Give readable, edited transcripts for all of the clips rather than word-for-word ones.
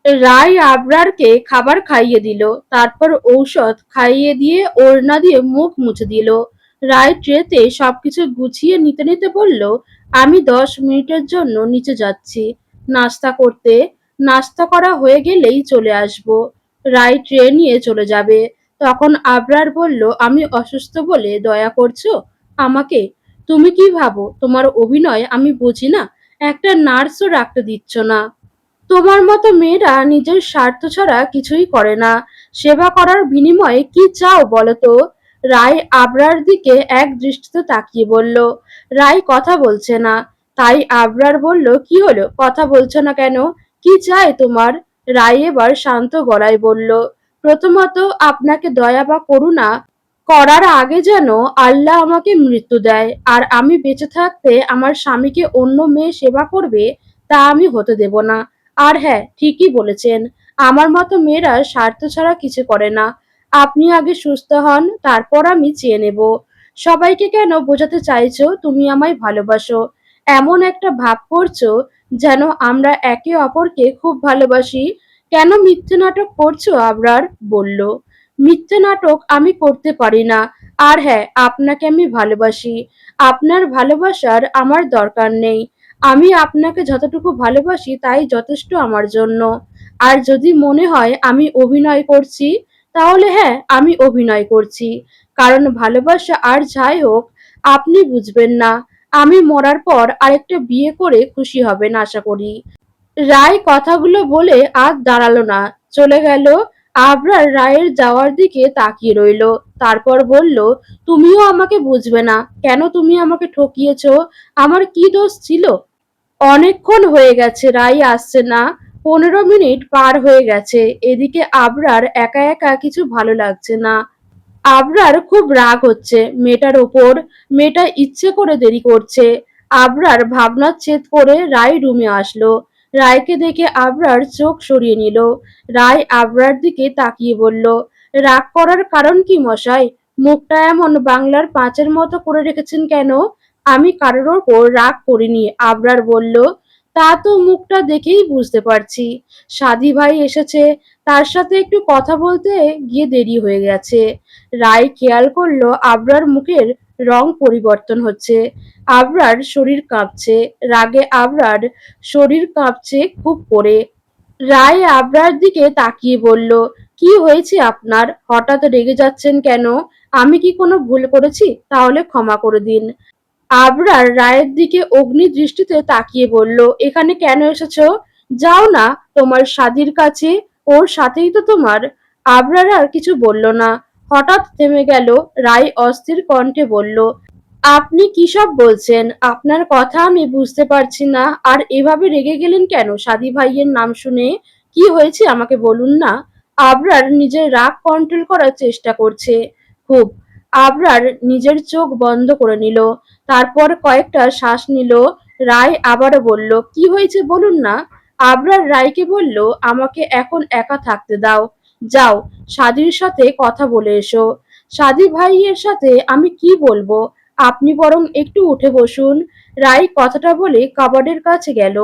রায় আবরারকে খাবার খাইয়ে দিল, তারপর ঔষধ খাইয়ে দিয়ে ওড়না দিয়ে মুখ মুছে দিল। রায় ট্রেতে সবকিছু গুছিয়ে নিতে নিতে বলল, আমি 10 মিনিটের জন্য নিচে যাচ্ছি নাস্তা করতে। নাস্তা করা হয়ে গেলেই চলে আসব। রায় ট্রে নিয়ে চলে যাবে। তখন আবরার বলল, আমি অসুস্থ বলে দয়া করছো আমাকে? তুমি কি ভাবো তোমার অভিনয় আমি বুঝি না? একটা নার্সও রাখতে দিচ্ছ না। তোমার মতো মেয়েরা নিজের স্বার্থ ছাড়া কিছুই করে না। সেবা করার বিনিময়ে কি চাও বলো তো? রায় আবরার দিকে এক দৃষ্টিতে তাকিয়ে বলল। রায় কথা বলছে না। তাই আবরার বলল, কি হলো, কথা বলছো না কেন? কি চাই তোমার? রায় এবার শান্ত গলায় বলল, প্রথমত আপনাকে দয়া বা করুণা করার আগে যেন আল্লাহ আমাকে মৃত্যু দেয়, আর আমি বেঁচে থাকতে আমার স্বামীকে অন্য মেয়ে সেবা করবে তা আমি হতে দেব না। আর হ্যাঁ, ঠিকই বলেছেন, আমার মতো মেয়েরা স্বার্থ ছাড়া কিছু করে না। আপনি আগে সুস্থ হন, তারপর আমি চেয়ে নেব। সবাইকে কেন বোঝাতে চাইছো তুমি আমায় ভালোবাসো? এমন একটা ভাব করছো যেন আমরা একে অপরকে খুব ভালোবাসি। কেন মিথ্যে নাটক করছো? আবরার বলল, মিথ্যে নাটক আমি করতে পারি না। আর হ্যাঁ, আপনাকে আমি ভালোবাসি। আপনার ভালোবাসার আমার দরকার নেই। আমি আপনাকে যতটুকু ভালোবাসি তাই যথেষ্ট আমার জন্য। আর যদি মনে হয় আমি অভিনয় করছি, তাহলে হ্যাঁ, আমি অভিনয় করছি। কারণ ভালোবাসা আর যাই হোক, আপনি বুঝবেন না। আমি মরার পর আরেকটা বিয়ে করে খুশি হবেন আশা করি। রায় কথাগুলো বলে আর দাঁড়ালো না, চলে গেল। আবরার রায়ের যাওয়ার দিকে তাকিয়ে রইল। তারপর বলল, তুমিও আমাকে বুঝবে না কেন? তুমি আমাকে ঠকিয়েছো। আমার কি দোষ ছিল? অনেকক্ষণ হয়ে গেছে রাই আসছে না। 15 মিনিট পার হয়ে গেছে। এদিকে আবরার একা একা কিছু ভালো লাগছে না। আবরার খুব রাগ হচ্ছে মেয়েটার ওপর। মেয়েটা ইচ্ছে করে দেরি করছে। আবরার ভাবনার ছেদ করে রায় রুমে আসলো। রায়কে দেখে আবরার চোখ সরিয়ে নিল। রায় আবরার দিকে তাকিয়ে বলল, রাগ করার কারণ কি মশাই? মুখটা এমন বাংলার পাঁচের মতো করে রেখেছেন কেন? আমি কারোর ওপর রাগ করিনি, আবরার বলল। তা তো মুখটা দেখেই বুঝতে পারছি। সাদি ভাই এসেছে, তার সাথে একটু কথা বলতে গিয়ে দেরি হয়ে গেছে। রায় খেয়াল করলো আবরার মুখের রং পরিবর্তন হচ্ছে। আবরার শরীর কাঁপছে। রাগে আবরার শরীর কাঁপছে খুব করে। রায় আবরার দিকে তাকিয়ে বলল, কি হয়েছে আপনার? হঠাৎ রেগে যাচ্ছেন কেন? আমি কি কোনো ভুল করেছি? তাহলে ক্ষমা করে দিন। আবরার রায়ের দিকে অগ্নি দৃষ্টিতে তাকিয়ে বলল, এখানে কেন এসেছো? যাও না তোমার সাদির কাছে, ওর সাথেই তো তোমার। আবরার আর কিছু বলল না। হঠাৎ থেমে গেল। রায় অস্থির কণ্ঠে বলল, আপনি কি সব বলছেন? আপনার কথা আমি বুঝতে পারছি না। আর এভাবে রেগে গেলেন কেন সাদি ভাইয়ের নাম শুনে? কি হয়েছে আমাকে বলুন না। আবরার নিজের রাগ কন্ট্রোল করার চেষ্টা করছে খুব। আবরার নিজের চোখ বন্ধ করে নিল। তারপর কয়েকটা শ্বাস নিল। রায় আবারও বলল, কি হয়েছে বলুন না। আবরার রায়কে বলল, আমাকে এখন একা থাকতে দাও। যাও, সাদির সাথে কথা বলে এসো। সাদি ভাইয়ের সাথে আমি কি বলবো? আপনি বরং একটু উঠে বসুন। রাই কথাটা বলে কাবার্ডের কাছে গেল।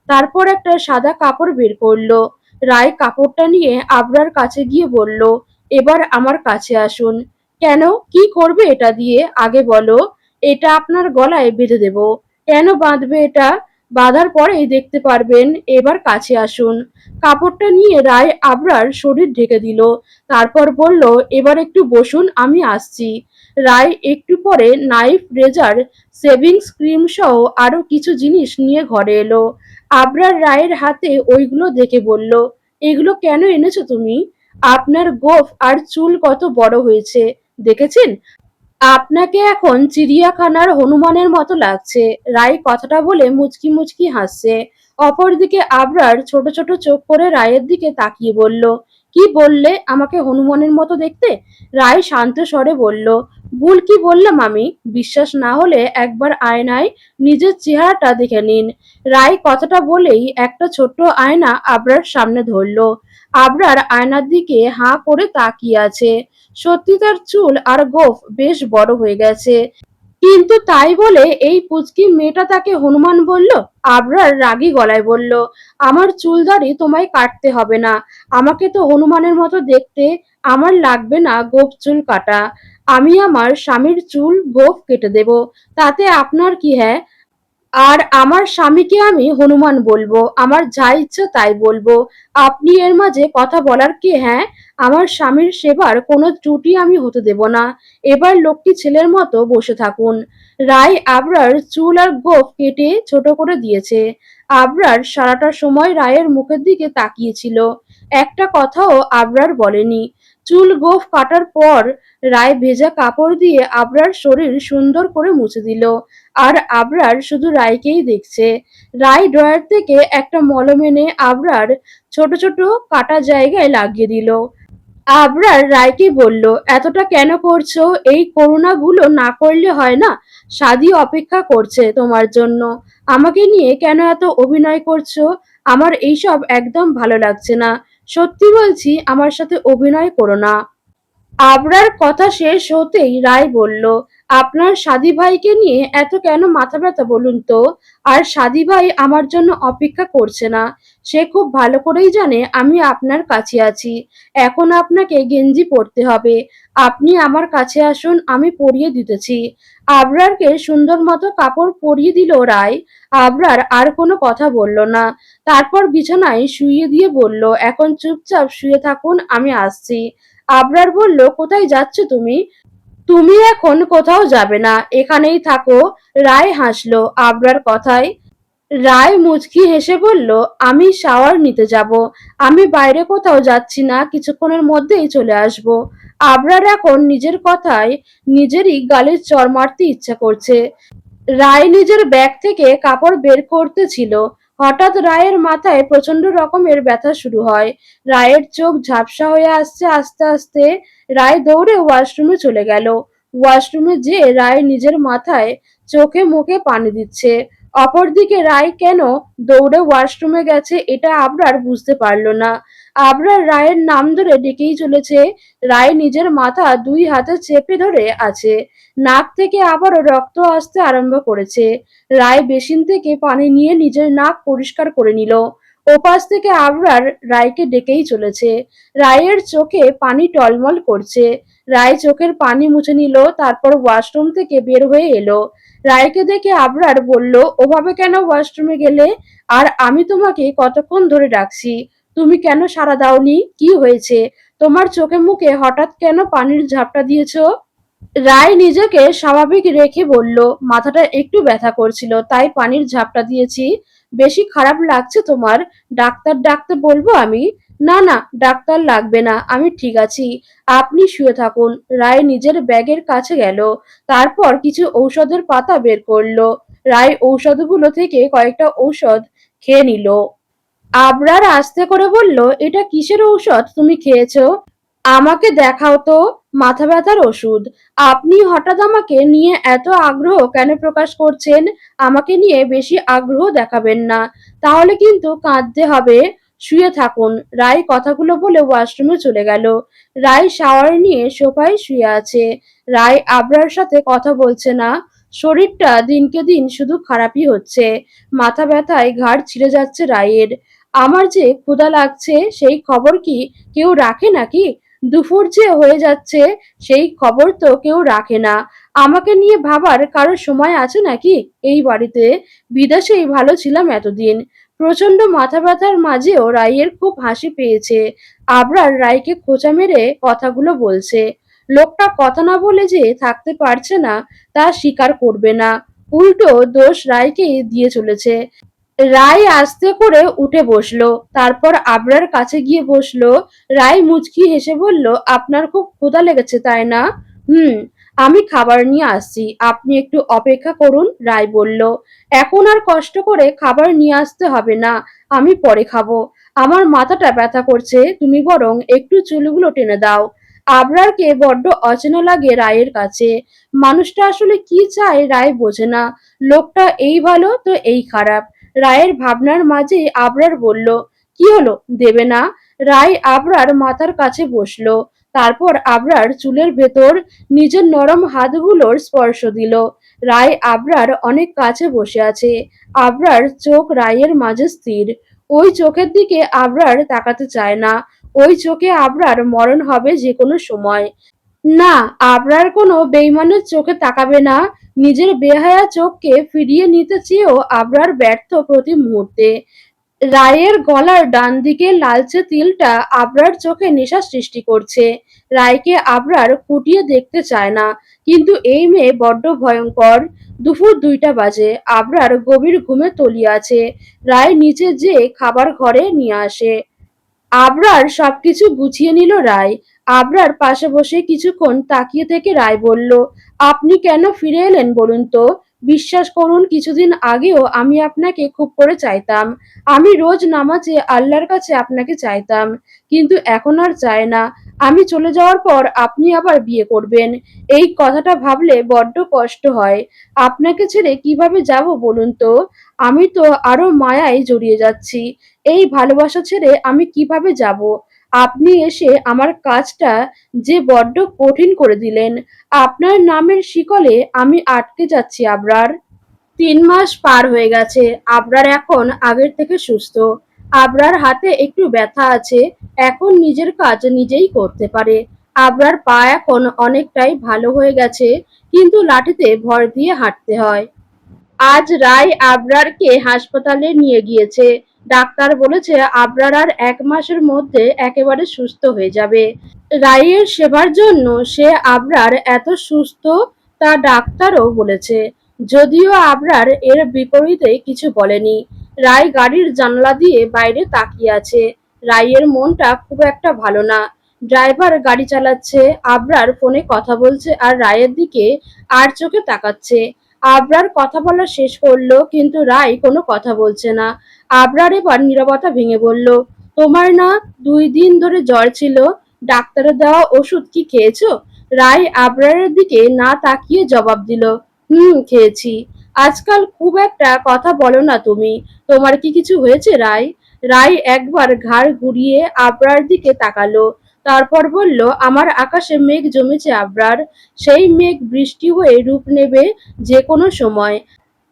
তারপর একটা সাদা কাপড় বের করলো। রায় কাপড়টা নিয়ে আবরার কাছে গিয়ে বলল, এবার আমার কাছে আসুন। কেন? কি করবে এটা দিয়ে আগে বলো। এটা আপনার গলায় বেঁধে দেব। কেন বাঁধবে এটা? বাঁধার পরেই দেখতে পারবেন। এবার কাছে আসুন। কাপড়টা নিয়ে রায় আবরার শরীর ঢেকে দিল। তারপর বলল, এবার একটু বসুন, আমি আসছি। রায় একটু পরে নাইফ, রেজার, সেভিংস ক্রিম সহ আরো কিছু জিনিস নিয়ে ঘরে এলো। আবরার রায়ের হাতে ওইগুলো দেখে বলল, এগুলো কেন এনেছো তুমি? আপনার গোঁফ আর চুল কত বড় হয়েছে দেখেছেন? আপনাকে এখন চিড়িয়াখানার হনুমানের মতো লাগছে। রাই কথাটা বলে মুচকি মুচকি হাসছে। অপরদিকে আবরার ছোট ছোট চোখ করে রায়ের দিকে তাকিয়ে বলল, কি বললে? আমাকে হনুমানের মতো দেখতে? রায় শান্ত স্বরে বলল, ভুল কি বললাম আমি? বিশ্বাস না হলে একবার আয়নায় নিজের চেহারাটা দেখে নিন। রায় কথাটা বলেই একটা ছোট্ট আয়না আবরার সামনে ধরল। আবরার আয়নার দিকে হাঁ করে তাকিয়ে আছে। সত্যি তার চুল আর গোঁফ বেশ বড় হয়ে গেছে। কিন্তু তাই বলে এই পুচকি মেয়েটা তাকে হনুমান বলল? আবরার রাগী গলায় বলল, আমার চুল দাড়ি তোমায় কাটতে হবে না। আমাকে তো হনুমানের মতো দেখতে। আমার লাগবে না গোঁফ চুল কাটা। আমি আমার স্বামীর চুল গোঁফ কেটে দেব। তাতে আপনার কি? হ্যাঁ, আর আমার স্বামীকে আমি হনুমান বলবো, আমার যা ইচ্ছা তাই বলবো। আপনি এর মাঝে কথা বলার কে? হ্যাঁ, আমার স্বামীর সেবার কোনো ত্রুটি আমি হতে দেব না। এবার লক্ষ্মী ছেলের মতো বসে থাকুন। রায় আবরার চুল আর গোঁফ কেটে ছোট করে দিয়েছে। আবরার সারাটা সময় রায়ের মুখের দিকে তাকিয়েছিল। একটা কথাও আবরার বলেনি। চুল গোঁফ কাটার পর রায় ভেজা কাপড় দিয়ে আবরার শরীর সুন্দর করে মুছে দিল। আর আবরার শুধু রায়কেই দেখছে। রায় ড্রয়ার থেকে একটা মলম এনে আবরার ছোট ছোট কাটা জায়গায় লাগিয়ে দিল। আবরার রায়কে বলল, এতটা কেন করছো? এই করুণাগুলো না করলে হয় না? সাদি অপেক্ষা করছে তোমার জন্য। আমাকে নিয়ে কেন এত অভিনয় করছো? আমার এইসব একদম ভালো লাগছে না। সত্যি বলছি, আমার সাথে অভিনয় করো না। আবরার কথা শেষ হতেই রায় বলল, আপনার সাদী ভাইকে নিয়ে এত কেন মাথা ব্যথা বলুন তো? আর সাদী ভাই আমার জন্য অপেক্ষা করছে না। সে খুব ভালো করেই জানে আমি আপনার কাছে আছি। এখন আপনাকে গেঞ্জি পরতে হবে। আপনি আমার কাছে আসুন, আমি পরিয়ে দিতেছি। আবরারকে সুন্দর মতো কাপড় পরিয়ে দিল রায়। আবরার আর কোনো কথা বলল না। তারপর বিছানায় শুইয়ে দিয়ে বলল, এখন চুপচাপ শুয়ে থাকুন, আমি আসছি। আবরার বলল, কোথায় যাচ্ছ তুমি? তুমি এখন কোথাও যাবে না, এখানেই থাকো। রায় হাসলো আবরার কথায়। রায় মুচকি হেসে বলল, আমি শাওয়ার নিতে যাব। আমি বাইরে কোথাও যাচ্ছি না, কিছুক্ষণের মধ্যেই চলে আসব। আবরার এখন নিজের কথায় নিজেরই গালে চড় মারতে ইচ্ছা করছে। রায় নিজের ব্যাগ থেকে কাপড় বের করতেছিল। হঠাৎ রায়ের মাথায় প্রচন্ড রকমের ব্যথা শুরু হয়। রায়ের চোখ ঝাপসা হয়ে আসছে আস্তে আস্তে। রায় দৌড়ে ওয়াশরুমে চলে গেল। ওয়াশরুমে যেয়ে রায় নিজের মাথায় চোখে মুখে পানি দিচ্ছে। অপরদিকে রায় কেন দৌড়ে ওয়াশরুমে গেছে এটা আবরার বুঝতে পারল না। আবরার রায়ের নাম ধরে ডেকেই চলেছে। রায় নিজের মাথা দুই হাতে চেপে ধরে আছে। নাক থেকে আবারও রক্ত আসতে আরম্ভ করেছে। রায় বেসিন থেকে পানি নিয়ে নিজের নাক পরিষ্কার করে নিল। ওপাশ থেকে আবরার রায়কে ডেকেই চলেছে। রায়ের চোখে পানি টলমল করছে। রায় চোখের পানি মুছে নিল, তারপর ওয়াশরুম থেকে বের হয়ে এলো। রায়কে দেখে আবরার বলল, ওভাবে কেন ওয়াশরুমে গেলে? আর আমি তোমাকে কতক্ষণ ধরে ডাকছি, তুমি কেন সাড়া দাওনি? কি হয়েছে? তোমার চোখে মুখে হঠাৎ কেন পানির ঝাপটা দিয়েছো? রায় নিজেকে স্বাভাবিক রেখে বলল, মাথাটা একটু ব্যথা করছিল, তাই পানির ঝাপটা দিয়েছি। বেশি খারাপ লাগছে তোমার? ডাক্তার ডাকতে বলবো আমি? না না, ডাক্তার লাগবে না, আমি ঠিক আছি। আপনি শুয়ে থাকুন। রায় নিজের ব্যাগের কাছে গেল। তারপর কিছু ঔষধের পাতা বের করলো। রায় ঔষধগুলো থেকে কয়েকটা ঔষধ খেয়ে নিল। আবরার আস্তে করে বলল, এটা কিসের ঔষধ তুমি খেয়েছো? আমাকে দেখাও তো। মাথা ব্যথার ওষুধ। আপনি হঠাৎ আমাকে নিয়ে এত আগ্রহ কেন প্রকাশ করছেন? আমাকে নিয়ে বেশি আগ্রহ দেখাবেন না, তাহলে কিন্তু কাঁদতে হবে। শুয়ে থাকুন। রায় কথাগুলো বলে ওয়াশরুমে চলে গেল। রায় শাওয়ার নিয়ে সোফায় শুয়ে আছে। রায় আবরার সাথে কথা বলছে না। শরীরটা দিনকে দিন শুধু খারাপই হচ্ছে। মাথা ব্যথায় ঘাড় ছিঁড়ে যাচ্ছে রায়ের। আমার যে ক্ষুধা লাগছে সেই খবর কি কেউ রাখে নাকি? দুপুর যে হয়ে যাচ্ছে সেই খবর তো কেউ রাখে না। আমাকে নিয়ে ভাবার কারো সময় আছে নাকি এই বাড়িতে? বিদেশেই ভালো ছিলাম এতদিন। প্রচন্ড মাথা ব্যথার মাঝেও রায়ের খুব হাসি পেয়েছে। আবরার রায়কে খোঁচা মেরে কথাগুলো বলছে। লোকটা কথা না বলে যে থাকতে পারছে না তা স্বীকার করবে না। উল্টো দোষ রায়কেই দিয়ে চলেছে। রায় আস্তে করে উঠে বসলো। তারপর আবরার কাছে গিয়ে বসলো। রায় মুচকি হেসে বলল, আপনার খুব ক্ষুধা লেগেছে তাই না? হুম, আমি খাবার নিয়ে আসছি, আপনি একটু অপেক্ষা করুন। রায় বলল, এখন আর কষ্ট করে খাবার নিয়ে আসতে হবে না, আমি পরে খাবো। আমার মাথাটা ব্যথা করছে, তুমি বরং একটু চুলগুলো টেনে দাও। আবরারকে বড্ড অচেনা লাগে রায়ের কাছে। মানুষটা আসলে কি চায় রায় বোঝে না। লোকটা এই ভালো তো এই খারাপ। রায়ের ভাবনার মাঝেই আবরার বলল, কি হলো, দেবে না? রায় আবরার মাথার কাছে বসলো। তারপর আবরার চুলের ভেতর নিজের নরম হাতগুলোর স্পর্শ দিল। রায় আবরার অনেক কাছে বসে আছে। আবরার চোখ রায়ের মাঝে স্থির। ওই চোখের দিকে আবরার তাকাতে চায় না। ওই চোখে আবরার মরণ হবে যে কোনো সময়। না, আবরার কোনো বেইমানের চোখে তাকাবে না। নিজের বেহায়া চোখকে ফিরিয়ে নিতে চেয়েও আবরার ব্যর্থ প্রতি মুহূর্তে। রায়ের গলার ডান দিকের লালচে তিলটা আবরার চোখে নেশা সৃষ্টি করছে। রায়কে আবরার খুঁটিয়ে দেখতে চায় না, কিন্তু এই মেয়ে বড্ড ভয়ঙ্কর। দুপুর 2টা বাজে। আবরার গভীর ঘুমে তলিয়ে আছে। রায় নিচে যেয়ে খাবার ঘরে নিয়ে আসে। আবরার সবকিছু গুছিয়ে নিল রায়। আবরার পাশে বসে কিছুক্ষণ তাকিয়ে থেকে রায় বলল, আপনি কেন ফিরে এলেন বলুন তো? বিশ্বাস করুন, কিছুদিন আগেও আমি আপনাকে খুব করে চাইতাম। আমি রোজ নামাজে আল্লাহর কাছে আপনাকে চাইতাম, কিন্তু এখন আর চাই না। আমি চলে যাওয়ার পর আপনি আবার বিয়ে করবেন। এই কথাটা ভাবলে বড্ড কষ্ট হয়। আপনাকে ছেড়ে কিভাবে যাব বলুন তো? আমি তো আরো মায়ায় জড়িয়ে যাচ্ছি। এই ভালোবাসা ছেড়ে আমি কিভাবে যাব? আপনি এসে আমার কাজটা যে বড্ড কঠিন করে দিলেন। আপনার নামের শিকলে আমি আটকে যাচ্ছি আবরার। 3 মাস পার হয়ে গেছে। আবরার এখন আগের থেকে সুস্থ। আবরার হাতে একটু ব্যথা আছে। এখন নিজের কাজ নিজেই করতে পারে। আবরার পা এখন অনেকটাই ভালো হয়ে গেছে, কিন্তু লাঠিতে ভর দিয়ে হাঁটতে হয়। আজ রায় আবরারকে হাসপাতালে নিয়ে গিয়েছে। ডাক্তার বলেছে আবরার আর 1 মাসের মধ্যে একেবারে সুস্থ হয়ে যাবে। রায়ের সেবার জন্য সে আবরার এত সুস্থ তা ডাক্তারও বলেছে। যদিও আবরার এর বিপরীতে কিছু বলেনি। রায় গাড়ির জানলা দিয়ে বাইরে তাকিয়ে আছে। রায়ের মনটা খুব একটা ভালো না। ড্রাইভার গাড়ি চালাচ্ছে, আবরার ফোনে কথা বলছে আর রায়ের দিকে আর চোখে তাকাচ্ছে। আবরার কথা বলা শেষ করলো, কিন্তু রায় কোনো কথা বলছে না। আবরার এবার নীরবতা ভেঙে বলল, তোমার না 2 দিন ধরে জ্বর ছিল? ডাক্তারের দেওয়া ওষুধ কি খেয়েছো? রায় আবরারের দিকে না তাকিয়ে জবাব দিল, হুম, খেয়েছি। আজকাল খুব একটা কথা বলো না তুমি। তোমার কি কিছু হয়েছে রায়? রায় একবার ঘাড় ঘুরিয়ে আবরার দিকে তাকালো। তারপর বলল, আমার আকাশে মেঘ জমেছে আবরার। সেই মেঘ বৃষ্টি হয়ে রূপ নেবে যে কোনো সময়।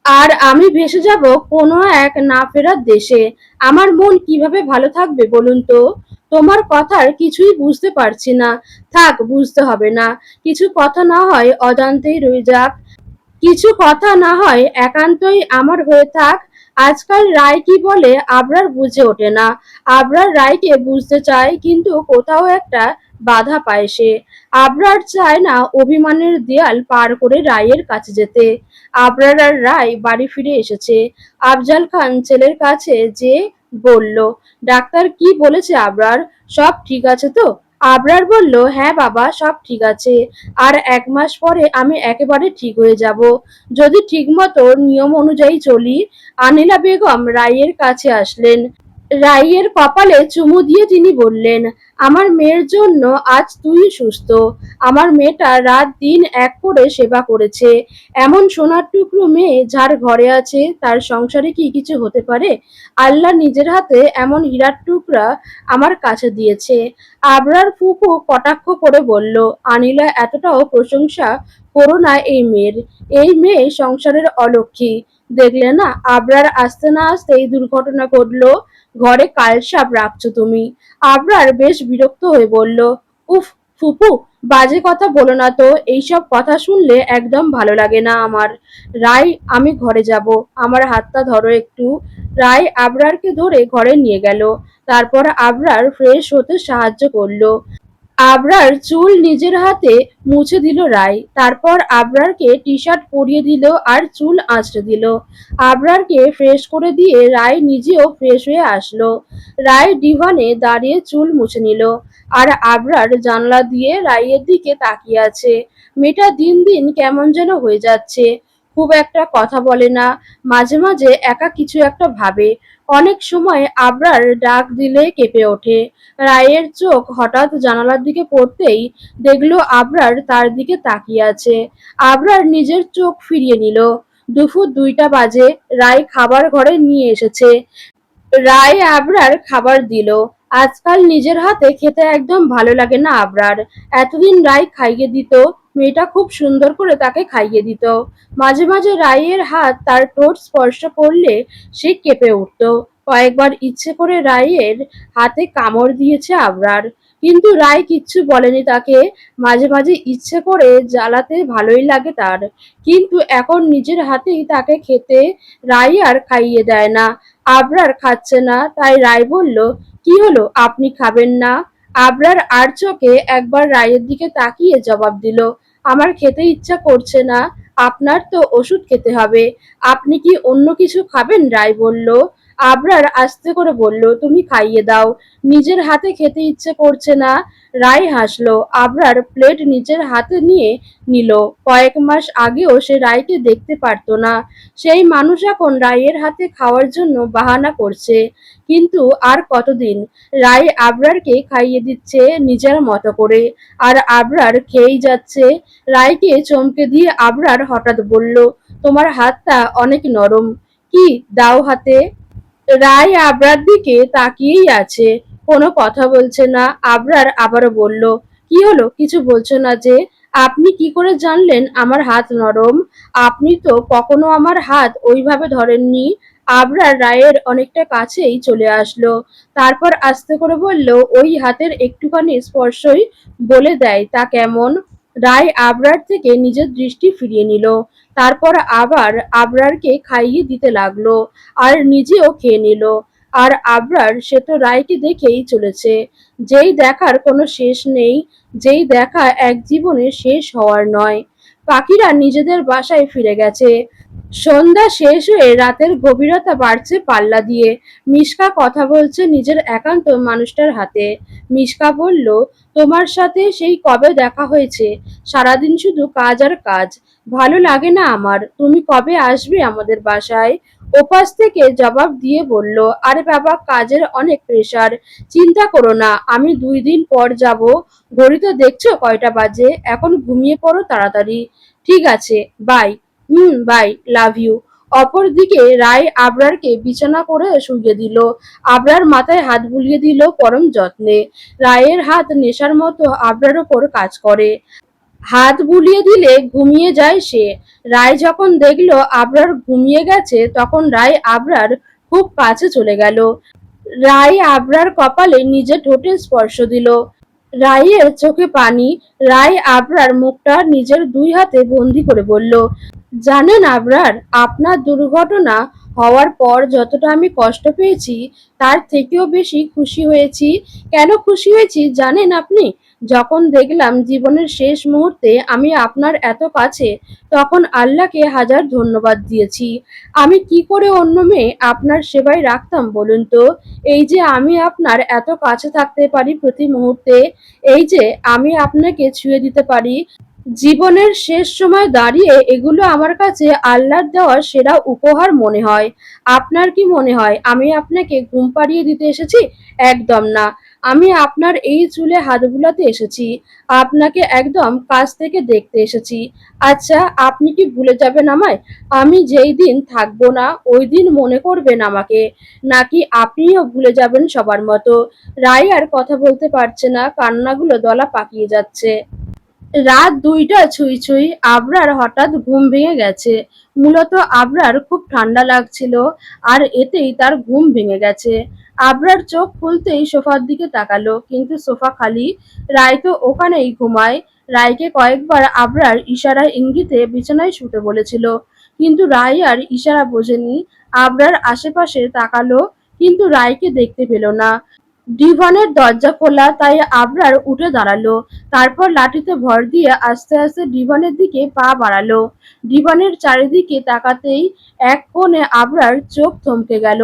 আর আমি ভেসে যাব কোনো এক না ফেরার দেশে। আমার মন কিভাবে ভালো থাকবে বলুন তো? তোমার কথার কিছুই বুঝতে পারছি না। থাক, বুঝতে হবে না। কিছু কথা না হয় অজান্তেই রয়ে যাক। কিছু কথা না হয় একান্তই আমার হয়ে থাক। আজকাল রায় কি বলে আবরার বুঝে ওঠে না। আবরার রায়কে বুঝতে চায়, কিন্তু কোথাও একটা বাধা পায় সে। আবরার চায় না অভিমানের দেয়াল পার করে রায়ের কাছে যেতে। আবরার আর রায় বাড়ি ফিরে এসেছে। আফজাল খান ছেলের কাছে যে বলল, ডাক্তার কি বলেছে আবরার? সব ঠিক আছে তো? আবরার বলল, হ্যাঁ বাবা, সব ঠিক আছে। আর 1 মাস পরে আমি একেবারে ঠিক হয়ে যাব, যদি ঠিকমতো নিয়ম অনুযায়ী চলি। আনিলা বেগম রাইয়ের কাছে আসলেন। রাইয়ের কপালে চুমু দিয়ে তিনি বললেন, আমার মেয়ের জন্য আজ তুই সুস্থ। আমার মেয়েটা রাত দিন এক করে সেবা করেছে। এমন সোনার টুকরো মেয়ে যার ঘরে আছে, তার সংসারে কি কিছু হতে পারে? আল্লাহ নিজের হাতে এমন হীরার টুকরা আমার কাছে দিয়েছে। আবরার ফুফু কটাক্ষ করে বলল, আনিলা, এতটাও প্রশংসা করো না এই মেয়ের। এই মেয়ে সংসারের অলক্ষ্মী। দেখলে না, আবরার আসতে না আসতেই দুর্ঘটনা ঘটলো। ঘরে কালসাপ রাখছো তুমি। আবরার বেশ বিরক্ত হয়ে বলল, উফ ফুপু, বাজে কথা বলো না তো। এইসব কথা শুনলে একদম ভালো লাগে না আমার। রাই, আমি ঘরে যাব। আমার হাতটা ধরো একটু। রাই আবরারকে ধরে ঘরে নিয়ে গেল। তারপর আবরার ফ্রেশ হতে সাহায্য করলো। আবরার চুল নিজের হাতে মুছে দিল রায়। তারপর আবরারকে টি-শার্ট পরিয়ে দিল আর চুল আঁচড়ে দিল। আবরারকে ফ্রেশ করে দিয়ে রায় নিজেও ফ্রেশ হয়ে আসলো। রায় ডিভানে দাঁড়িয়ে চুল মুছে নিল। আর আবরার জানলা দিয়ে রায়ের দিকে তাকিয়ে আছে। মেয়েটা দিন দিন কেমন যেন হয়ে যাচ্ছে। খুব একটা কথা বলে না। মাঝে মাঝে একা কিছু একটা ভাবে। অনেক সময় আবরার ডাক দিলে কেঁপে ওঠে। রায়ের চোখ হঠাৎ জানালার দিকে পড়তেই দেখলো আবরার তার দিকে তাকিয়ে আছে। আবরার নিজের চোখ ফিরিয়ে নিল। দুপুর 2টা বাজে। রায় খাবার ঘরে নিয়ে এসেছে। রায় আবরার খাবার দিল। আজকাল নিজের হাতে খেতে একদম ভালো লাগে না আবরার। এতদিন রাই খাইয়ে দিত, মেয়েটা খুব সুন্দর করে তাকে খাইয়ে দিত। মাঝে মাঝে রাইয়ের হাত তার ঠোঁট স্পর্শ করলে সে কেঁপে উঠত। কয়েকবার ইচ্ছে করে রাইয়ের হাতে কামড় দিয়েছে আবরার, কিন্তু রাই কিচ্ছু বলেনি তাকে। মাঝে মাঝে ইচ্ছে করে জ্বালাতে ভালোই লাগে তার, কিন্তু এখন নিজের হাতেই তাকে খেতে রাই আর খাইয়ে দেয় না। আবরার খাচ্ছে না, তাই রাই বলল, কি হলো, আপনি খাবেন না? আবরার আর চোখে একবার রায়ের দিকে তাকিয়ে জবাব দিল, আমার খেতে ইচ্ছা করছে না। আপনার তো ওষুধ খেতে হবে, আপনি কি অন্য কিছু খাবেন? রায় বলল। আবরার আস্তে করে বলল, তুমি খাইয়ে দাও, নিজের হাতে খেতে ইচ্ছে করছে না। রায় হাসলো। আবরার প্লেট নিজের হাতে নিয়ে নিল। কয়েক মাস আগেও সে রায়কে দেখতে পারতো না, সেই মানুষ এখন রায়ের হাতে খাওয়ার জন্য বাহানা করছে। কিন্তু আর কতদিন? রাই আবরারকে খাইয়ে দিচ্ছে নিজের মতো করে, আর আবরার খেয়েই যাচ্ছে। রাইকে চমকে দিয়ে আবরার হঠাৎ বলল, তোমার হাতটা অনেক নরম, কি দাও হাতে। রাই আবরার দিকে তাকিয়েই আছে, কোনো কথা বলছে না। আবরার আবারও বলল, কি হলো, কিছু বলছো না যে? আপনি কি করে জানলেন আমার হাত নরম? আপনি তো কখনো আমার হাত ওইভাবে ধরেননি। আবরার রায়ের অনেকটা কাছেই চলে আসলো, তারপর আস্তে করে বলল, ওই হাতের একটুখানি স্পর্শই বলে দেয় তা কেমন। রায় আবরার থেকে নিজের দৃষ্টি ফিরিয়ে নিল, তারপর আবার আবরারকে খাইয়ে দিতে লাগলো, আর নিজেও খেয়ে নিল। আর আবরার সে তো রায়কে দেখেই চলেছে, যেই দেখার কোনো শেষ নেই, যেই দেখা এক জীবনে শেষ হওয়ার নয়। পাখিরা নিজেদের বাসায় ফিরে গেছে। সন্ধ্যা শেষ হয়ে রাতের গভীরতা বাড়ছে পাল্লা দিয়ে। মিশকা কথা বলছে নিজের একান্ত মানুষটার হাতে। মিশকা বলল, তোমার সাথে সেই কবে দেখা হয়েছে, সারাদিন শুধু কাজ আর কাজ, ভালো লাগে না আমার, তুমি কবে আসবে আমাদের বাসায়? ওপাশ থেকে জবাব দিয়ে বলল, আরে বাবা, কাজের অনেক প্রেসার, চিন্তা করো না, আমি 2 দিন পর যাব। ঘড়িতে দেখছো কয়টা বাজে, এখন ঘুমিয়ে পড়ো তাড়াতাড়ি। ঠিক আছে, বাই। By, love you. অপরদিকে রায় আবরারকে বিছানা করে শুইয়ে দিল। আবরার মাথায় হাত বুলিয়ে দিল পরম যত্নে। রায়ের হাত নেশার মতো আবরার ওপর কাজ করে। হাত বুলিয়ে দিলে ঘুমিয়ে যায় সে। রায় যখন দেখলো আবরার ঘুমিয়ে গেছে, তখন রায় আবরার খুব কাছে চলে গেল। রায় আবরার কপালে নিজের ঠোঁটে স্পর্শ দিল। রায়ের চোখে পানি। রায় আবরার মুখটা নিজের 2 হাতে বন্দি করে বলল, জানেন আবরার, আপনার দুর্ঘটনা হওয়ার পর যতটা আমি কষ্ট পেয়েছি, তার থেকেও বেশি খুশি হয়েছি। কেন খুশি হয়েছি জানেন আপনি? যখন দেখলাম জীবনের শেষ মুহূর্তে আমি আপনার এত কাছে, তখন আল্লাহকে হাজার ধন্যবাদ দিয়েছি। আমি কি করে অন্য মেয়ে আপনার সেবায় রাখতাম বলুন তো? এই যে আমি আপনার এত কাছে থাকতে পারি প্রতি মুহূর্তে, এই যে আমি আপনাকে ছুঁয়ে দিতে পারি, জীবনের শেষ সময় দাঁড়িয়ে এগুলো আমার কাছে আল্লাহর দেওয়া সেরা উপহার মনে হয়। আপনার কি মনে হয় আমি আপনাকে ঘুম পাড়িয়ে দিতে এসেছি? একদম না। আমি আপনার এই চুলে হাত বুলাতে এসেছি, আপনাকে একদম কাছ থেকে দেখতে এসেছি। আচ্ছা, আপনি কি ভুলে যাবেন আমায়? আমি যেই দিন থাকবো না ওই দিন মনে করবেন আমাকে, নাকি আপনিও ভুলে যাবেন সবার মতো? রাই আর কথা বলতে পারছে না, কান্নাগুলো দলা পাকিয়ে যাচ্ছে। রাত 2টা ছুঁই ছুঁই। আবরার হঠাৎ ঘুম ভেঙে গেছে। মূলত আবরার খুব ঠান্ডা লাগছিল, আর এতেই তার ঘুম ভেঙে গেছে। আবরার চোখ খুলতেই সোফার দিকে তাকালো, কিন্তু সোফা খালি। রায় তো ওখানেই ঘুমায়। রায়কে কয়েকবার আবরার ইশারায় ইঙ্গিতে বিছানায় শুতে বলেছিল, কিন্তু রায় আর ইশারা বোঝেনি। আবরার আশেপাশে তাকালো, কিন্তু রায়কে দেখতে পেল না। ডিভানের দরজা খোলা, তাই আবরার উঠে দাঁড়ালো। তারপর লাঠিতে ভর দিয়ে আস্তে আস্তে ডিভানের দিকে পা বাড়ালো। ডিভানের চারিদিকে তাকাতেই এক কোণে আবরার চোখ থমকে গেল।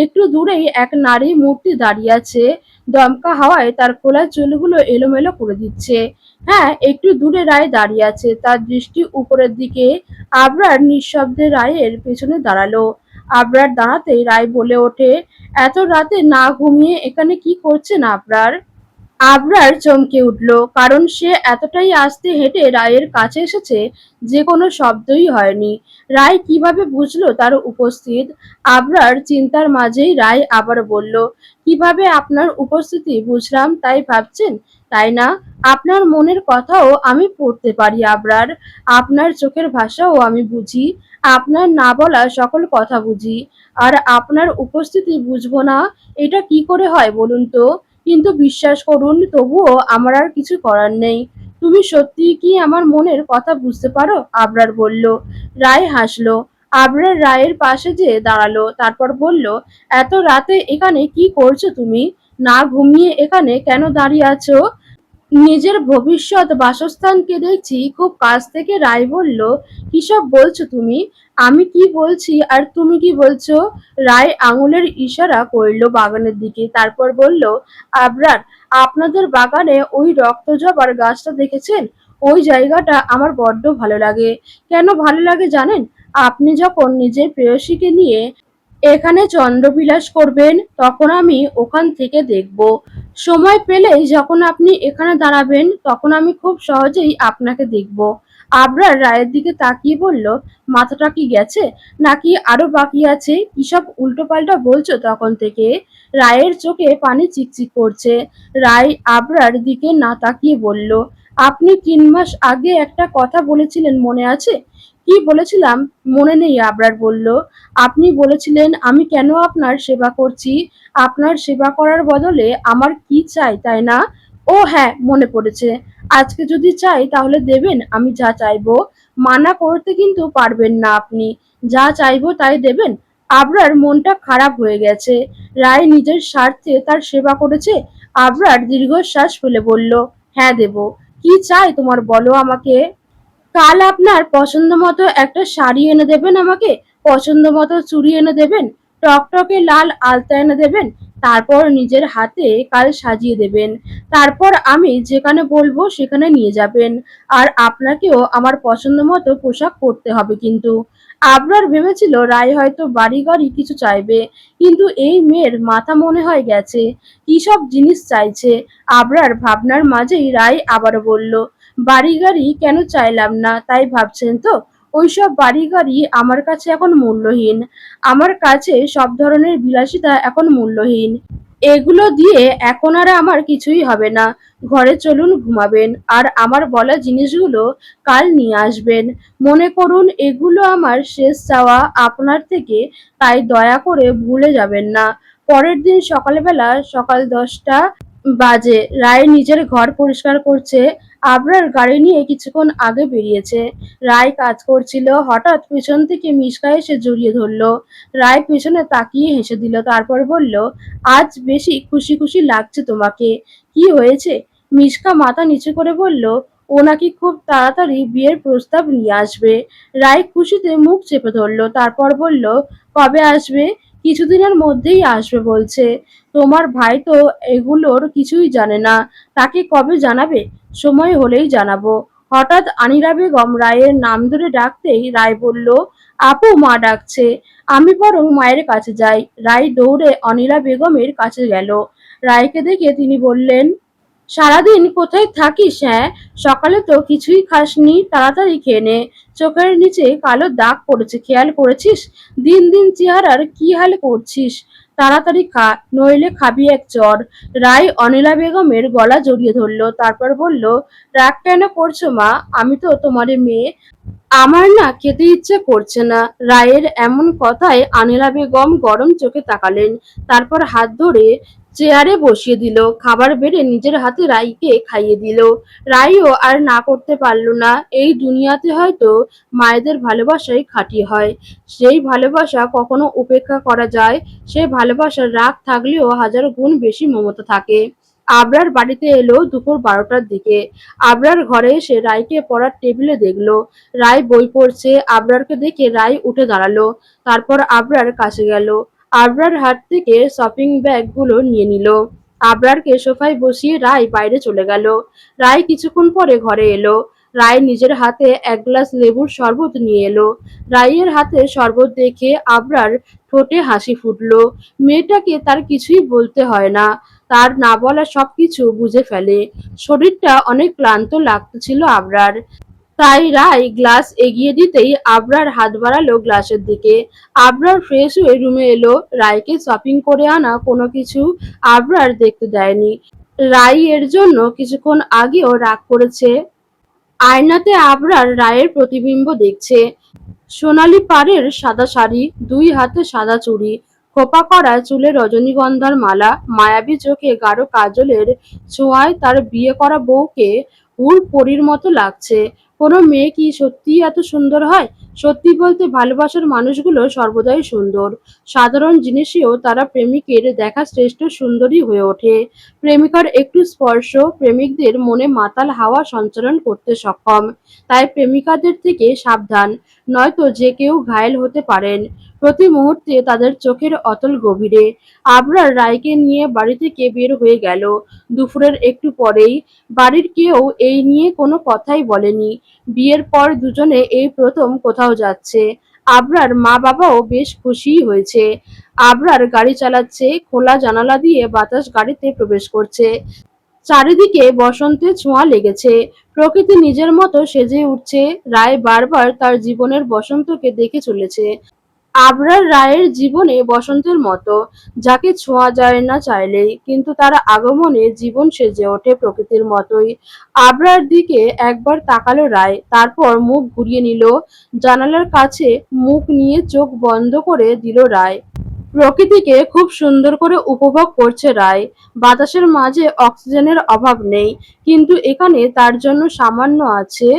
একটু দূরেই এক নারী মূর্তি দাঁড়িয়ে আছে, দমকা হাওয়ায় তার খোলা চুলগুলো এলোমেলো করে দিচ্ছে। হ্যাঁ, একটু দূরে রায় দাঁড়িয়ে আছে, তার দৃষ্টি উপরের দিকে। আবরার নিঃশব্দে রায়ের পেছনে দাঁড়ালো। আবরার দাঁড়াতেই রায় বলে ওঠে, এত রাতে না ঘুমিয়ে এখানে কি করছেন আবরার? আবরার চমকে উঠল, কারণ সে এতটাই আস্তে হেঁটে রায়ের কাছে এসেছে যে কোনো শব্দই হয়নি। রায় কিভাবে বুঝলো তার উপস্থিত? আবরার চিন্তার মাঝেই রায় আবার বলল, কিভাবে আপনার উপস্থিতি বুঝলাম তাই ভাবছেন, তাই না? আপনার মনের কথাও আমি পড়তে পারি আবরার, আপনার চোখের ভাষাও আমি বুঝি, আপনার না বলা সকল কথা বুঝি। আর আপনার উপস্থিতি বুঝবো না, এটা কি করে হয় বলুন তো? কিন্তু বিশ্বাস করুন, তবুও আমার আর কিছু করার নেই। তুমি সত্যিই কি আমার মনের কথা বুঝতে পারো? আবরার বলল। রায় হাসলো। আবরার রায়ের পাশে যেয়ে দাঁড়ালো, তারপর বলল, এত রাতে এখানে কি করছো তুমি? না ঘুমিয়ে এখানে কেন দাঁড়িয়ে আছো? নিজের ভবিষ্যৎ বাসস্থানকে দেখছি খুব কাছ থেকে। রায় বলল, কিসব বলছো তুমি? আমি কি বলছি আর তুমি কি বলছো? রায় আঙুলের ইশারা করল বাগানের দিকে, তারপর বলল, আবরার, আপনাদের বাগানে ওই রক্তজবার গাছটা দেখেছেন? ওই জায়গাটা আমার বড্ড ভালো লাগে। কেন ভালো লাগে জানেন? আপনি যখন নিজের প্রেয়সীকে নিয়ে এখানে চন্দ্রবিলাস করবেন, তখন আমি ওখান থেকে দেখব। সময় পেলেই যখন আপনি এখানে দাঁড়াবেন, তখন আমি খুব সহজেই আপনাকে দেখব। আবরার রায়ের দিকে তাকিয়ে বলল, মাথাটা কি গেছে, নাকি আরো বাকি আছে? কিসব উল্টোপাল্টা বলছো তখন থেকে? রায়ের চোখে পানি চিকচিক করছে। রায় আবরার দিকে না তাকিয়ে বলল, আপনি 3 মাস আগে একটা কথা বলেছিলেন, মনে আছে? কি বলেছিলাম মনে নেই, আবরার বলল। আপনি বলেছিলেন আমি কেন আপনার সেবা করছি, আপনার সেবা করার বদলে আমার কি চাই, তাই না? ও হ্যাঁ, মনে পড়েছে। আজকে যদি চাই তাহলে দেবেন আমি যা চাইবো? মানা করতে কিন্তু পারবেন না আপনি। যা চাইবো তাই দেবেন? আবরার মনটা খারাপ হয়ে গেছে। রায় নিজের স্বার্থে তার সেবা করেছে। আবরার দীর্ঘশ্বাস ফেলে বলল, হ্যাঁ দেব। কি চাই তোমার, বলো আমাকে। কাল আপনার পছন্দ মতো একটা শাড়ি এনে দেবেন আমাকে, পছন্দ মতো চুড়ি এনে দেবেন, টকটকে লাল আলতা এনে দেবেন, তারপর নিজের হাতে কাল সাজিয়ে দেবেন। তারপর আমি যেখানে বলবো সেখানে নিয়ে যাবেন। আর আপনাকেও আমার পছন্দ মতো পোশাক পরতে হবে কিন্তু। আবরার ভেবেছিল রায় হয়তো বাড়ি গাড়ি কিছু চাইবে, কিন্তু এই মেয়ের মাথা মনে হয় গেছে। কি সব জিনিস চাইছে! আবরার ভাবনার মাঝেই রায় আবারও বলল, বাড়ি গাড়ি কেন চাইলাম না তাই ভাবছেন তো? ওইসব বাড়ি গাড়ি আমার কাছে এখন মূল্যহীন। আমার কাছে সব ধরনের বিলাসিতা এখন মূল্যহীন। এগুলো দিয়ে এখন আর আমার কিছুই হবে না। ঘরে চলুন, ঘুমাবেন, আর আমার বলা জিনিসগুলো কাল নিয়ে আসবেন। মনে করুন এগুলো আমার শেষ চাওয়া আপনার থেকে, তাই দয়া করে ভুলে যাবেন না। পরের দিন সকালবেলা সকাল 10টা বাজে। রায় নিজের ঘর পরিষ্কার করছে। আবরার গাড়ি নিয়ে কিছুক্ষণ আগে বেরিয়েছে। রায় কাজ করছিল, হঠাৎ পেছন থেকে মিশকা এসে জড়িয়ে ধরলো। রায় পেছনে তাকিয়ে হেসে দিল, তারপর বলল, আজ বেশি খুশি খুশি লাগছে তোমাকে। কি হয়েছে? মিশকা মাথা নিচু করে বলল, ও নাকি খুব তাড়াতাড়ি বিয়ের প্রস্তাব নিয়ে আসবে। রায় খুশিতে মুখ চেপে ধরল, তারপর বলল, কবে আসবে? কিছুদিনের মধ্যেই আসবে বলছে। তোমার ভাই তো এগুলোর কিছুই জানে না, তাকে কবে জানাবে? সময় হলেই জানাবো। হঠাৎ আনিরা বেগম রায়ের নাম ধরে ডাকতেই রায় বলল, আপু, মা ডাকছে। আমি বরং মায়ের কাছে যাই। রায় দৌড়ে অনিলা বেগমের কাছে গেল। রায়কে দেখে তিনি বললেন, সারাদিন কোথায় থাকিস? হ্যাঁ, সকালে তো কিছুই খাসনি, তাড়াতাড়ি খেয়ে নে। চোখের নিচে কালো দাগ পড়েছে, খেয়াল করেছিস? দিন দিন চেহারার কি হাল করছিস? তাড়াতাড়ি খা, নইলে খাবি এক চড়। রায় অনিলা বেগমের গলা জড়িয়ে ধরল, তারপর বলল, রাগ কেন করছো মা? আমি তো তোমারই মেয়ে। আমার না খেতে ইচ্ছে করছে না। রায়ের এমন কথায় আনিলা বেগম গরম চোখে তাকালেন, তারপর হাত ধরে চেয়ারে বসিয়ে দিল। খাবার বেড়ে নিজের হাতে রাইকে খাইয়ে দিল। রাইও আর না করতে পারল না। এই দুনিয়াতে হয়তো মায়েদের ভালোবাসাই খাঁটি হয়। সেই ভালোবাসা কখনো উপেক্ষা করা যায়। সেই ভালোবাসার রাগ থাকলেও হাজার গুণ বেশি মমতা থাকে। আবরার বাড়িতে এলো দুপুর 12টার দিকে। আবরার ঘরে এসে রায়কে পড়ার টেবিলে দেখলো। রায় বই পড়ছে। আবরারকে দেখে রায় উঠে দাঁড়ালো, তারপর আবরার কাছে গেল। আবরার হাত থেকে শপিং ব্যাগ গুলো নিয়ে নিল। আবরারকে সোফায় বসিয়ে রায় বাইরে চলে গেল। রায় কিছুক্ষণ পরে ঘরে এলো। রায় নিজের হাতে এক গ্লাস লেবুর শরবত নিয়ে এলো। রায়ের হাতে শরবত দেখে আবরার ঠোঁটে হাসি ফুটলো। মেয়েটাকে তার কিছুই বলতে হয় না, তার না বলা সবকিছু বুঝে ফেলে। শরীরটা অনেক ক্লান্ত লাগতেছিল আবরার, তাই রায় গ্লাস এগিয়ে দিতেই আবরার হাত বাড়ালো গ্লাসের দিকে। আবরার ফ্রেশ হয়ে রুমে এলো। রায়কে শপিং করে আনা কোনো কিছু আবরার দেখতে দেয়নি। রায় এর জন্য কিছুক্ষণ আগেও রাগ করেছে। আয়নাতে আবরার রায়ের প্রতিবিম্ব দেখছে। সোনালি পাড়ের সাদা শাড়ি, দুই হাতে সাদা চুড়ি, খোপা করা চুলে রজনীগন্ধার মালা, মায়াবী চোখে গাঢ় কাজলের ছোঁয়ায় তার বিয়ে করা বউকে হুর পরীর মতো লাগছে। কোনো মেয়ে কি সত্যিই এত সুন্দর হয়? সত্যি বলতে ভালোবাসার মানুষগুলো সর্বদাই সুন্দর। সাধারণ জিনিসেও তারা প্রেমিকের দেখা শ্রেষ্ঠ সুন্দরী হয়ে ওঠে। প্রেমিকার একটু স্পর্শ প্রেমিকদের মনে মাতাল হাওয়া সঞ্চারণ করতে সক্ষম। তাই প্রেমিকাদের থেকে সাবধান, নয়তো যে কেউ ঘায়েল হতে পারেন প্রতি মুহূর্তে তাদের চোখের অতল গভীরে। আবরার রায়কে নিয়ে বাড়ি থেকে বের হয়ে গেল। দুপুরের একটু পরেই। বাড়ির কেউ এই নিয়ে কোনো কথাই বলেনি। বিয়ের পর দুজনে এই প্রথম কোথাও যাচ্ছে। আবরার মা বাবাও বেশ খুশিই হয়েছে। আবরার গাড়ি চালাচ্ছে, খোলা জানালা দিয়ে বাতাস গাড়িতে প্রবেশ করছে। চারিদিকে বসন্তের ছোঁয়া লেগেছে। প্রকৃতি নিজের মতো সেজে উঠছে। রায় বারবার তার জীবনের বসন্তকে দেখে চলেছে। আবরার রায়ের জীবনে বসন্তের মতো, যাকে ছোঁয়া যায় না চাইলেই, কিন্তু তার আগমনে জীবন সেজে ওঠে প্রকৃতির মতোই। আবরার দিকে একবার তাকালো রায়, তারপর মুখ ঘুরিয়ে নিল। জানালার কাছে মুখ নিয়ে চোখ বন্ধ করে দিল রায়। প্রকৃতিকে খুব সুন্দর করে উপভোগ করছে রায়। বাতাসের মাঝে অক্সিজেনের অভাব নেই, কিন্তু এখানে তার জন্য সামান্য আছে।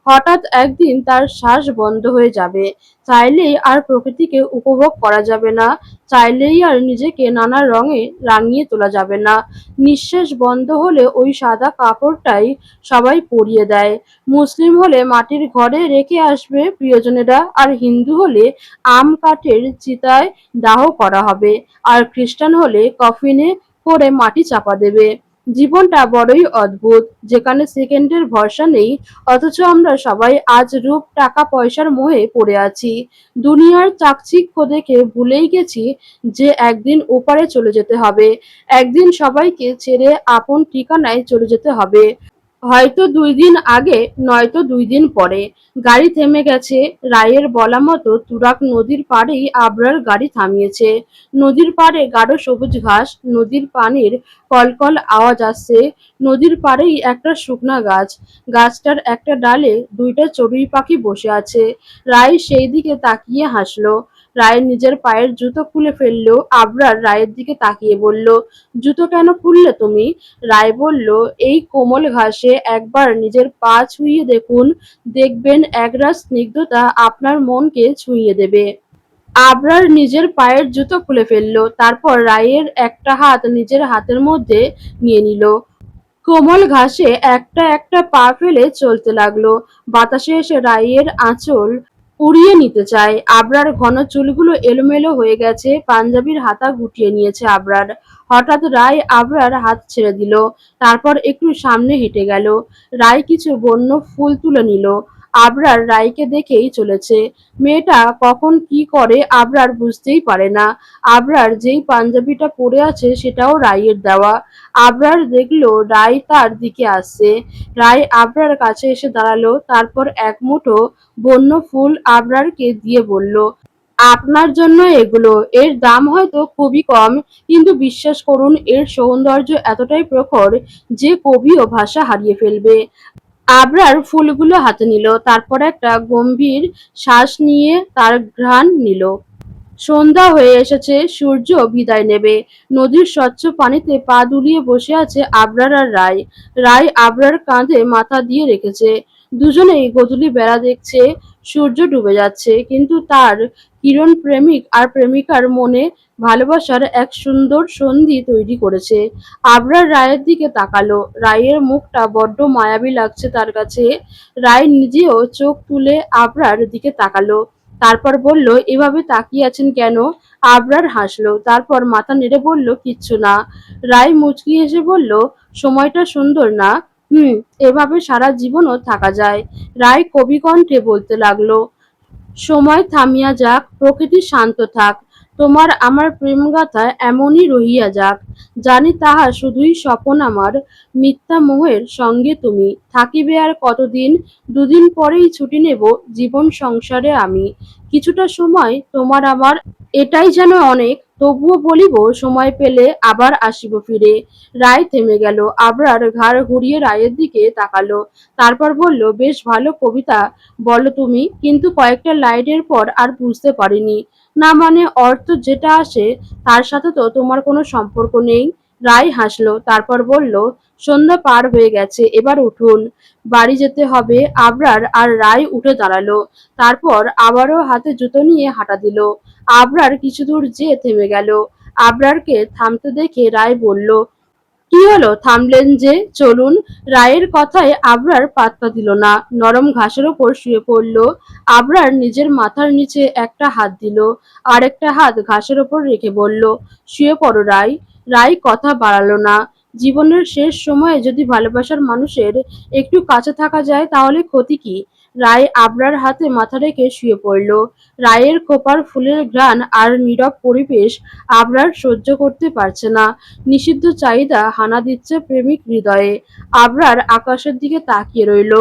হঠাৎ একদিন তার শ্বাস বন্ধ হয়ে যাবে। চাইলেই আর প্রকৃতিকে উপভোগ করা যাবে না। চাইলেই আর নিজেকে নানা রঙে রাঙিয়ে তোলা যাবে না। নিঃশ্বাস বন্ধ হলে ওই সাদা কাপড়টাই সবাই পরিয়ে দেয়। মুসলিম হলে মাটির ঘরে রেখে আসবে প্রিয়জনেরা, আর হিন্দু হলে আম কাঠের চিতায় দাহ করা হবে, আর খ্রিস্টান হলে কফিনে করে মাটি চাপা দেবে। জীবনটা বড়ই অদ্ভুত, যেখানে সেকেন্ডের ভরসা নেই, অথচ আমরা সবাই আজ রূপ টাকা পয়সার মোহে পড়ে আছি। দুনিয়ার চাকচিক্য দেখে ভুলেই গেছি যে একদিন ওপারে চলে যেতে হবে। একদিন সবাইকে ছেড়ে আপন ঠিকানায় চলে যেতে হবে। হয়তো ২ দিন আগে, নয়তো ২ দিন পরে। গাড়ি থেমে গেছে। রায়ের বলা মতো তুরাগ নদীর পাড়েই আবরার গাড়ি থামিয়েছে। নদীর পাড়ে গাঢ় সবুজ ঘাস, নদীর পানির কলকল আওয়াজ আসছে। নদীর পাড়েই একটা শুকনা গাছ, গাছটার একটা ডালে দুইটা চড়ুই পাখি বসে আছে। রায় সেই দিকে তাকিয়ে হাসলো। রায় নিজের পায়ের জুতো খুলে ফেললো। আবরার রায়ের দিকে তাকিয়ে বলল, জুতো কেন খুললে তুমি? রায় বলল, এই কোমল ঘাসে একবার নিজের পা ছুঁয়ে দেখুন, দেখবেন একরাশ স্নিগ্ধতা আপনার মনকে ছুঁয়ে দেবে। আবরার নিজের পায়ের জুতো খুলে ফেলল, তারপর রায়ের একটা হাত নিজের হাতের মধ্যে নিয়ে নিল। কোমল ঘাসে একটা একটা পা ফেলে চলতে লাগলো। বাতাসে এসে রায়ের আঁচল উড়িয়ে নিতে চায়। আবরার ঘন চুলগুলো এলোমেলো হয়ে গেছে। পাঞ্জাবির হাতা গুটিয়ে নিয়েছে আবরার। হঠাৎ রায় আবরার হাত ছেড়ে দিল। তারপর একটু সামনে হেঁটে গেল। রায় কিছু বন্য ফুল তুলে নিল। আবরার রায়কে দেখেই চলেছে। মেয়েটা কখন কি করে আবরার বুঝতেই পারে না। আবরার যেই পাঞ্জাবিটা পরে আছে সেটাও রায়ের দেওয়া। আবরার দেখলো রায় তার দিকে আসছে। রায় আবরার কাছে এসে দাঁড়ালো, তারপর এক মুঠো বন্য ফুল আবরারকে দিয়ে বলল, আপনার জন্য এগুলো। এর দাম হয়তো খুবই কম, কিন্তু বিশ্বাস করুন এর সৌন্দর্য এতটাই প্রখর যে কবিও ভাষা হারিয়ে ফেলবে। আবরার ফুলগুলো হাতে নিল, তারপর একটা গম্ভীর শ্বাস নিয়ে তার ঘ্রাণ নিল। সন্ধ্যা হয়ে এসেছে, সূর্য বিদায় নেবে। নদীর স্বচ্ছ পানিতে পা দুলিয়ে বসে আছে আবরার আর রায়। রায় আবরার কাঁধে মাথা দিয়ে রেখেছে। দুজনেই গোধূলি বেড়া দেখছে। সূর্য ডুবে যাচ্ছে, কিন্তু তার কিরণ প্রেমিক আর প্রেমিকার মনে ভালোবাসার এক সুন্দর সন্ধি তৈরি করেছে। আবরার রায়ের দিকে তাকালো। রায়ের মুখটা বড্ড মায়াবী লাগছে তার কাছে। রায় নিজেও চোখ তুলে আবরার দিকে তাকালো। তারপর বলল, এভাবে তাকিয়ে আছেন কেন? আবরার হাসলো, তারপর মাথা নেড়ে বলল, কিচ্ছু না। রায় মুচকি হেসে বলল, সময়টা সুন্দর না? এভাবে সারা জীবনও থাকা যায়। রায় কবি কণ্ঠে বলতে লাগলো, সময় থামিয়া যাক, প্রকৃতি শান্ত থাক, তোমার আমার প্রেমগাথা এমনই রহিয়া যাক। জানি তাহা শুধুই স্বপন আমার, মিথ্যা মোহের সঙ্গে তুমি থাকিবে আর কতদিন। দুদিন পরেই ছুটি নেব জীবন সংসারে আমি, কিছুটা সময় তোমার আমার এটাই যেন অনেক, তবুও বলিব সময় পেলে আবার আসিব ফিরে। রায় থেমে গেল, আবরার ঘাড় ঘুরিয়ে রায়ের দিকে তাকালো, তারপর বলল, বেশ ভালো কবিতা বলো তুমি, কিন্তু কয়েকটা লাইনের পর আর বুঝতে পারিনি। না মানে অর্থ যেটা আসে তার সাথে তো তোমার কোনো সম্পর্ক নেই। রায় হাসলো, তারপর বলল, সন্ধ্যা পার হয়ে গেছে, এবার উঠুন, বাড়ি যেতে হবে। আবরার আর রায় উঠে দাঁড়ালো, তারপর আবারও হাতে জুতো নিয়ে হাঁটা দিল। আবরার কিছু দূর যেয়ে থেমে গেল। আবরারকে থামতে দেখে রায় বলল, কি হলো, থামলেন যে, চলুন। রায়ের কথায় আবরার পাত্তা দিল না, নরম ঘাসের ওপর শুয়ে পড়ল। আবরার নিজের মাথার নিচে একটা হাত দিল, আর একটা হাত ঘাসের ওপর রেখে বলল, শুয়ে পড়ো রায়। রায় কথা বাড়ালো না। জীবনের শেষ সময়ে যদি ভালোবাসার মানুষের একটু কাছে থাকা যায় তাহলে ক্ষতি কি। রায় আবরার হাতে মাথা রেখে শুয়ে পড়ল। রায়ের খোপার ফুলের ঘ্রাণ আর নীরব পরিবেশ আবরার সহ্য করতে পারছে না। নিষিদ্ধ চাহিদা হানা দিচ্ছে প্রেমিক হৃদয়ে। আবরার আকাশের দিকে তাকিয়ে রইল।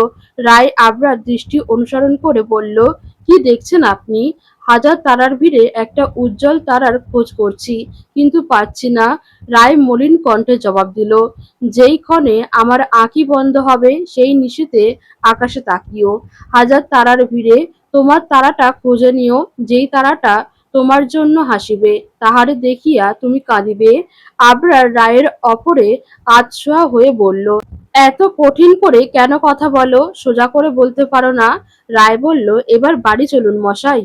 রায় আবরার দৃষ্টি অনুসরণ করে বলল, কি দেখছেন আপনি? হাজার তারার ভিড়ে একটা উজ্জ্বল তারার খোঁজ করছি, কিন্তু পাচ্ছি না। রায় মলিন কণ্ঠে জবাব দিল, যেই ক্ষণে আমার আঁখি বন্ধ হবে সেই নিশীথে আকাশে তাকিও। হাজার তারার ভিড়ে তোমার তারাটা খুঁজে নিও, যেই তারাটা তোমার জন্য হাসিবে, তাহারে দেখিয়া তুমি কাঁদিবে। আবরার রায়ের অপরে আধশোয়া হয়ে বলল, এত কঠিন করে কেন কথা বলো, সোজা করে বলতে পারো না? রায় বলল, এবার বাড়ি চলুন মশাই।